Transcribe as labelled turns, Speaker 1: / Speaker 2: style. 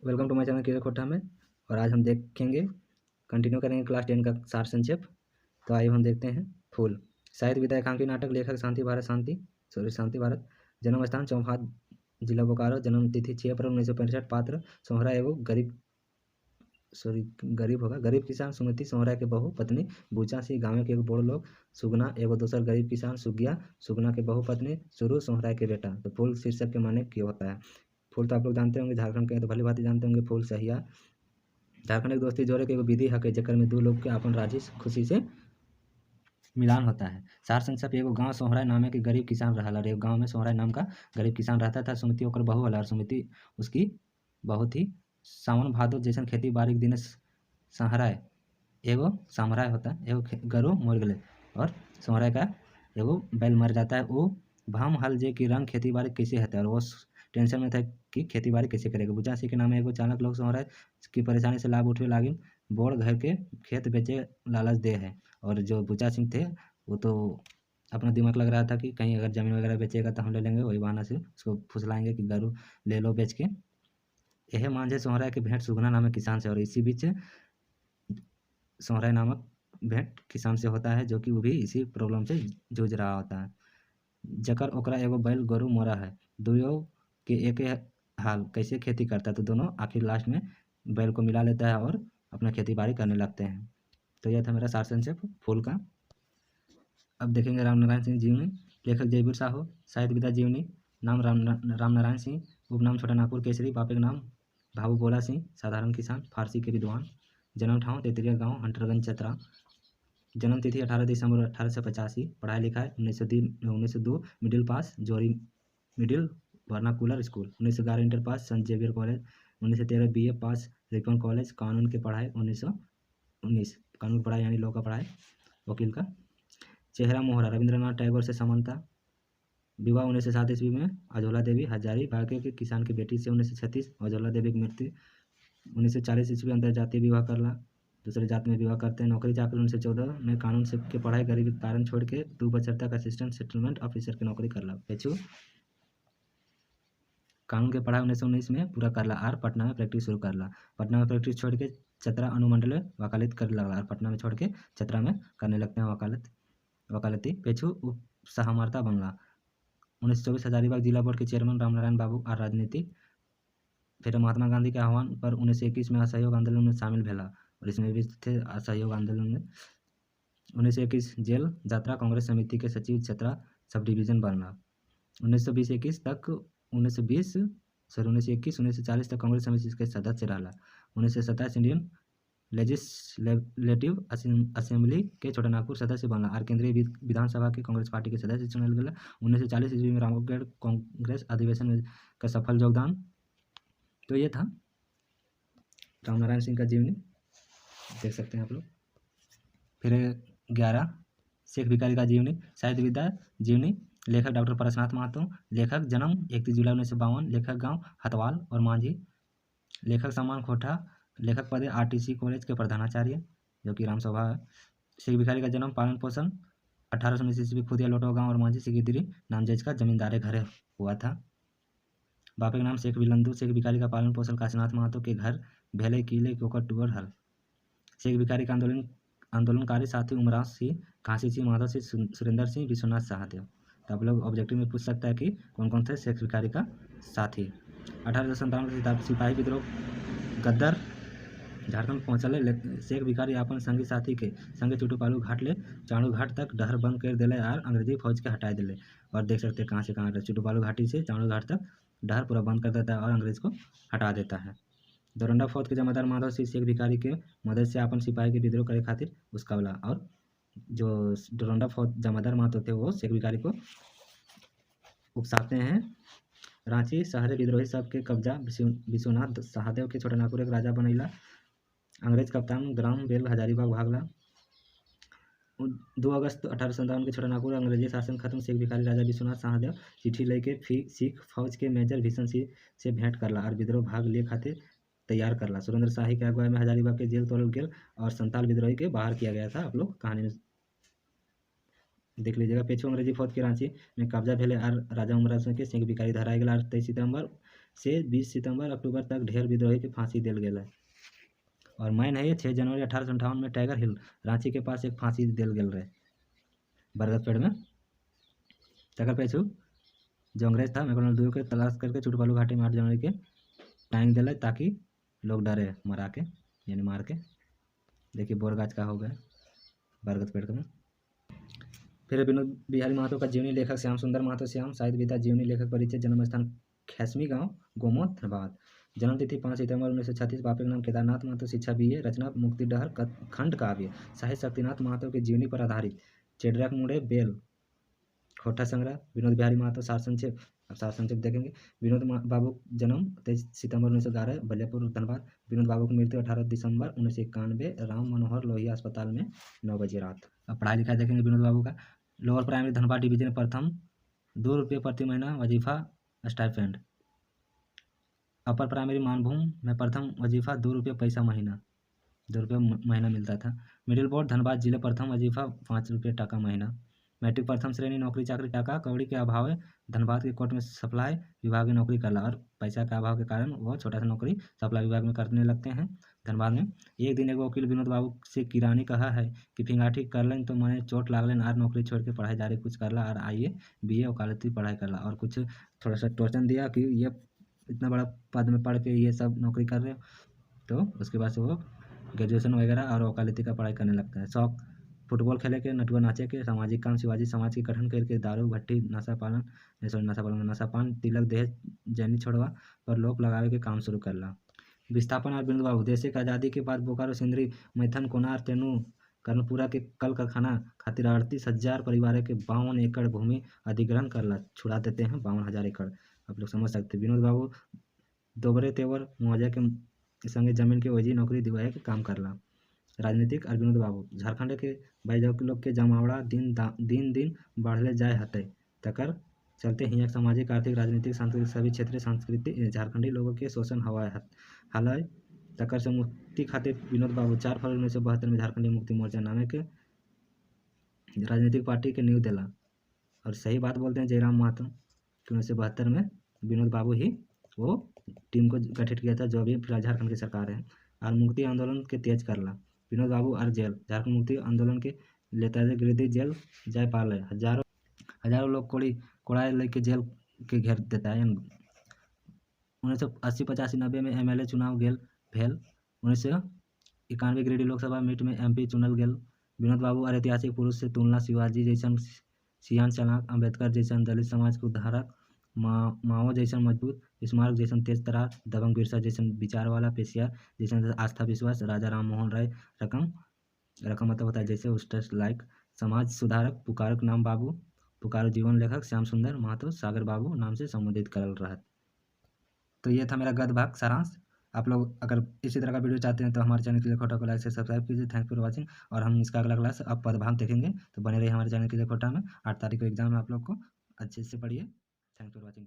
Speaker 1: Welcome to my channel किरण खोटा में। और आज हम देखेंगे, कंटिन्यू करेंगे क्लास 10 का सार संक्षेप। तो आइए हम देखते हैं। फूल साहित्य विधा एकांकी नाटक, लेखक शांति भारत। जन्म स्थान चौहान, जिला बोकारो। जन्म तिथि 6 अप्रैल 1965। पात्र सोहरा एवं गरीब किसान। सुमति सोहरा के बहु पत्नी। बूचा सिंह गाँव के एगो बड़ लोग। सुगना एगो दोसर गरीब किसान। सुगिया सुगना के बहु पत्नी। सुरु सोहरा के बेटा। तो फूल शीर्षक के माने क्यों होता है। फूल तो आप लोग जानते होंगे, झारखंड के हैं तो भली भांति जानते होंगे। फूल सहिया झारखंड एक दोस्ती जोड़े के एगो विधि है जेकर में दो लोग के अपन राजी खुशी से मिलान होता है। सार संक्षेप, एगो गांव सोहराय नामे के गरीब किसान रहला। एगो गांव में सोहराय नाम का गरीब किसान रहता था। सुमति ओकर बहू वाला। और सुमति उसकी बहुत ही सावन भादो जैसन खेती बाड़ी के दिन सहराय एगो सामराय होता है। एगो गरु मर गए और सोहराय का एगो बैल मर जाता है। वो भाम हल जे की रंग खेती बाड़ी कैसे होता है, और वो टेंशन में था कि खेती बाड़ी कैसे करेगा। बुचा सिंह के नाम एगो चालक लोग सोहराय की परेशानी से लाभ उठे लागिन। बोड़ घर के खेत बेचे लालच दे है। और जो बुचा सिंह थे वो तो अपना दिमाग लग रहा था कि कहीं अगर ज़मीन वगैरह बेचेगा तो हम ले लेंगे। वही बहाना से उसको फुसलाएंगे कि गरु ले लो बेच के। यह मांझे सोहराय के भेंट सुगना नामक किसान से। और इसी बीच सोहराय नामक भेंट किसान से होता है, जो कि वो भी इसी प्रॉब्लम से जूझ रहा होता है। जकर ओकरा एगो बैल गोरु मोरा है। दुयो के एक हाल कैसे खेती करता है, तो दोनों आखिर लास्ट में बैल को मिला लेता है और अपना खेती बाड़ी करने लगते हैं। तो यह था मेरा सार संक्षेप फूल का। अब देखेंगे राम नारायण सिंह जीवनी। लेखक जयवीर साहू। साहित्य विधा जीवनी। नाम राम नारायण सिंह। उपनाम छोटा नागपुर केसरी। बापे का नाम भाबू भोला सिंह, साधारण किसान, फारसी के विद्वान। जन्म ठाव तेतरिया गाँव, हंटरगंज, चतरा। जन्म तिथि 18 दिसंबर 1885। पढ़ाई लिखाई 1902 मिडिल पास, जोरी middle vernacular school. 1911 inter pass, संत जेवियर कॉलेज। 1913 बीए पास, रिपन कॉलेज। कानून की पढ़ाई 1919 कानून की पढ़ाई यानी लॉ का पढ़ाई, वकील का। चेहरा मोहरा रविंद्रनाथ टैगोर से समानता। विवाह 1907 ईस्वी में अजोला देवी हजारीबाग के किसान की बेटी से। 1936 अजोला देवी की मृत्यु। 1940 ईस्वी अंतर जातीय विवाह करला, दूसरे जात में विवाह करते हैं। नौकरी चाकरी 1914 में कानून से के पढ़ाई गरीबी के कारण छोड़ के 2 बछर तक असिस्टेंट सेटलमेंट ऑफिसर की नौकरी करला। पेछू कानून के पढ़ाई 1919 में पूरा करला और पटना में प्रैक्टिस शुरू करला। पटना में प्रैक्टिस छोड़ के चतरा अनुमंडल में वकालत कर लगा। और पटना में छोड़ के चतरा में करने लगते हैं वकालती। पेछू उप सहमर्ता बनला। 1924 हजारीबाग जिला बोर्ड के चेयरमैन रामनारायण बाबू और राजनीति। फिर महात्मा गांधी के आह्वान पर 1921 में असहयोग आंदोलन में शामिल भेला। और इसमें भी थे असहयोग आंदोलन में। 1921 जेल यात्रा, कांग्रेस समिति के सचिव, चतरा सब डिवीजन बनला। 1920-21 तक 1920 सॉरी 1921-1940 तक कांग्रेस समिति के सदस्य रहा। 1927 इंडियन लेजिस्लेटिव असेंबली के छोटा नागपुर सदस्य बनला और केंद्रीय विधानसभा के कांग्रेस पार्टी के सदस्य चुनल गया। 1940 ईस्वी में रामगढ़ कांग्रेस अधिवेशन में का सफल योगदान। तो ये था राम नारायण सिंह का जीवनी, देख सकते हैं आप लोग। फिर 11 शेख भिखारी का जीवनी। साहित्य विधा जीवनी। लेखक डॉक्टर परशुनाथ महतो। लेखक जन्म 31 जुलाई 1952। लेखक गांव हतवाल और मांझी। लेखक सम्मान खोटा। लेखक पदे आरटीसी कॉलेज के प्रधानाचार्य, जो कि रामसभा है। शेख भिखारी का जन्म पालन पोषण 1819 ईस्वी खुदिया लोटो गाँव और मांझी सिगिदिरी नामजेज का जमींदारे घर हुआ था। बापे का नाम शेख बिलंदू। शेख भिखारी का पालन पोषण काशीनाथ महतो के घर भेले किले कोकर टूर हल। शेख भिखारी का आंदोलनकारी साथी उमराव सिंह, काशी सिंह, माधव सिंह, सुरेंद्र सिंह, विश्वनाथ सहदेव। तो आप लोग ऑब्जेक्टिव में पूछ सकता है कि कौन कौन थे शेख भिखारी का साथी। 1857 के सिपाही विद्रोह गद्दर झारखंड पहुँचल। शेख भिखारी अपन संगी साथी के संगे चुटुपालू घाट ले चाणू घाट तक डहर बंद कर दिले और अंग्रेजी फौज के हटा दिले। और देख सकते हैं कहाँ से कहाँ चुटुपालू घाटी से चाणू घाट तक डहर पूरा बंद कर देता है और अंग्रेज को हटा देता है। दोरंडा फौज के जमादार माधव सिंह शेख भिखारी के मदद से अपन सिपाही के विद्रोह करे खातिर उसका वाला। और जो दोरंडा फौज जमादार महतो थे वो शेख भिखारी को उकसाते हैं। रांची शहर विद्रोही सब के कब्जा। विश्वनाथ सहदेव के छोटा नागपुर एक राजा बनैला। अंग्रेज कप्तान ग्राम बेल हजारीबाग भागला। 2 अगस्त 1857 के छोटा नागपुर अंग्रेजी शासन खत्म। शेख भिखारी राजा विश्वनाथ सहदेव चिट्ठी लेके सिख फौज के मेजर भीषण सिंह से भेंट करला और विद्रोह भाग लिए खातिर तैयार करला। सुरेंद्र शाही के अगुवाई में हजारीबाग के जेल तोड़ल गेल और संताल विद्रोही के बाहर किया गया था। आप लोग कहानी में देख लीजिएगा। पेछू अंग्रेजी फौज के रांची में कब्जा भेले और राजा उमरा सिंह के शेख भिखारी धराई गया। 23 सितंबर से 20 सितंबर अक्टूबर तक ढेर विद्रोही के फांसी दिल गेल है। और मैन है ये 6 जनवरी 1858 में टाइगर हिल रांची के पास एक फांसी दिल गेल रहे बरगद पेड़ में। तकर पेछू जो अंग्रेज था मैकडोनल्ड के तलाश करके चुटपालू घाटी में 8 जनवरी के टांग दिल ताकि लोग डरे मरा के यानी मार के। देखिए बोरगाछ का हो गया बरगद पेड़ में। फिर विनोद बिहारी महतो का जीवनी लेखक श्याम सुंदर महतो श्याम साहित्य पिता जीवनी लेखक परिचय जन्म स्थान खैसमी गांव गोमो धनबाद जन्म तिथि 5 सितंबर 1936 बापे का नाम केदारनाथ महतो शिक्षा BA रचना मुक्ति डहर खंड काव्य साहित्य शक्तिनाथ महतो की जीवनी पर आधारित चेडरक मुड़े बेल खोटा संग्रह विनोद बिहारी महतो सार संक्षेप। अब सार संक्षेप देखेंगे। विनोद बाबू जन्म 23 सितंबर 1911 बलियापुर धनबाद। विनोद बाबू की मृत्यु 18 दिसंबर 1991 राम मनोहर लोहिया अस्पताल में 9 बजे रात। अब पढ़ाई लिखाई देखेंगे विनोद बाबू का। लोअर प्राइमरी धनबाद डिवीजन प्रथम 2 रुपये प्रति महीना वजीफा स्टाइपेंड। अपर प्राइमरी मानभूम में प्रथम वजीफा 2 रुपये पैसा महीना 2 रुपये महीना मिलता था। मिडिल बोर्ड धनबाद जिले प्रथम वजीफा 5 रुपये टाका महीना। मैट्रिक प्रथम श्रेणी नौकरी चाकरी टाका कौड़ी के अभाव धनबाद के कोर्ट में सप्लाई विभाग में नौकरी करला और पैसा के अभाव के कारण वो छोटा सा नौकरी सप्लाई विभाग में करने लगते हैं धनबाद में। एक दिन एक वकील विनोद बाबू से किरानी कहा है कि फिंगाठी कर लें तो मैंने चोट लागलन आर नौकरी छोड़ के पढ़ाई जारी कुछ करला और आइए BA वकालती पढ़ाई करला और कुछ थोड़ा सा टोचन दिया कि ये इतना बड़ा पद में पढ़ के ये सब नौकरी कर रहे हो। तो उसके बाद से वो ग्रेजुएशन वगैरह और वकालती का पढ़ाई करने लगता है। शौक फुटबॉल खेले के नटुआ नाचे के सामाजिक काम शिवाजी समाज के गठन करके दारू भट्टी नशा पान तिलक दहेज जैनी छोड़वा पर लोक लगावे के काम शुरू करला। विस्थापन और विनोद बाबू देश के आज़ादी के बाद बोकारो सिंदरी मैथन कोनार तेनू कर्णपुरा के कल कारखाना खातिर 38,000 परिवार के 52 एकड़ भूमि अधिग्रहण करला छुड़ा देते हैं 52,000 एकड़। आप लोग समझ सकते। विनोद बाबू दोबरे तेवर मुआवजा के संगे जमीन के वजी नौकरी दिवाए के काम करला। राजनीतिक और विनोद बाबू झारखंड के भाई लोग के जमावड़ा दिन बढ़ले जाए हते तकर चलते हियाँ सामाजिक आर्थिक राजनीतिक सांस्कृतिक सभी क्षेत्रीय संस्कृति झारखंडी लोगों के शोषण हवाए हाल तकर से मुक्ति खातिर विनोद बाबू 4 फरवरी 1972 में झारखंडी मुक्ति मोर्चा नामे के राजनीतिक पार्टी के नींव दिला। और सही बात बोलते हैं जयराम महतो कि 1972 में विनोद बाबू ही वो टीम को गठित किया था जो अभी फिलहाल झारखंड की सरकार है और मुक्ति आंदोलन के तेज करला। विनोद बाबू और जेल झारखंड मुक्ति आंदोलन के लेता गिरिडीह जेल जाय पाल है हजारों लोग कोड़ाए लेके जेल के घेर देता है। 1980 85 90 में MLA चुनाव भेल 1991 गिरिडीह लोकसभा सीट में MP चुनल गेल। विनोद बाबू और ऐतिहासिक पुरुष से तुलना शिवाजी जैसन सियान चालाक अम्बेडकर जैसन दलित समाज के उद्धारक माओ जैसन मजबूत स्मारक जैसन तेज तरार दबंग बिरसा जैसन विचार वाला पेशिया जैसन आस्था विश्वास राजा राम मोहन राय रकम मतलब होता है जैसे उस्टस लाइक समाज सुधारक पुकारक नाम बाबू पुकारो जीवन लेखक श्याम सुंदर महतो सागर बाबू नाम से संबोधित करल रहा। तो ये था मेरा गद्य भाग सारांश। आप लोग अगर इसी तरह का वीडियो चाहते हैं तो हमारे चैनल के लिए खोटा को लाइक से सब्सक्राइब कीजिए। Thanks for watching. और हम इसका अगला क्लास अब पदभाग देखेंगे तो बने रहिए हमारे चैनल के लिए खोटा में। 8 तारीख को एग्जाम है आप लोग को अच्छे से पढ़िए। Thanks for watching.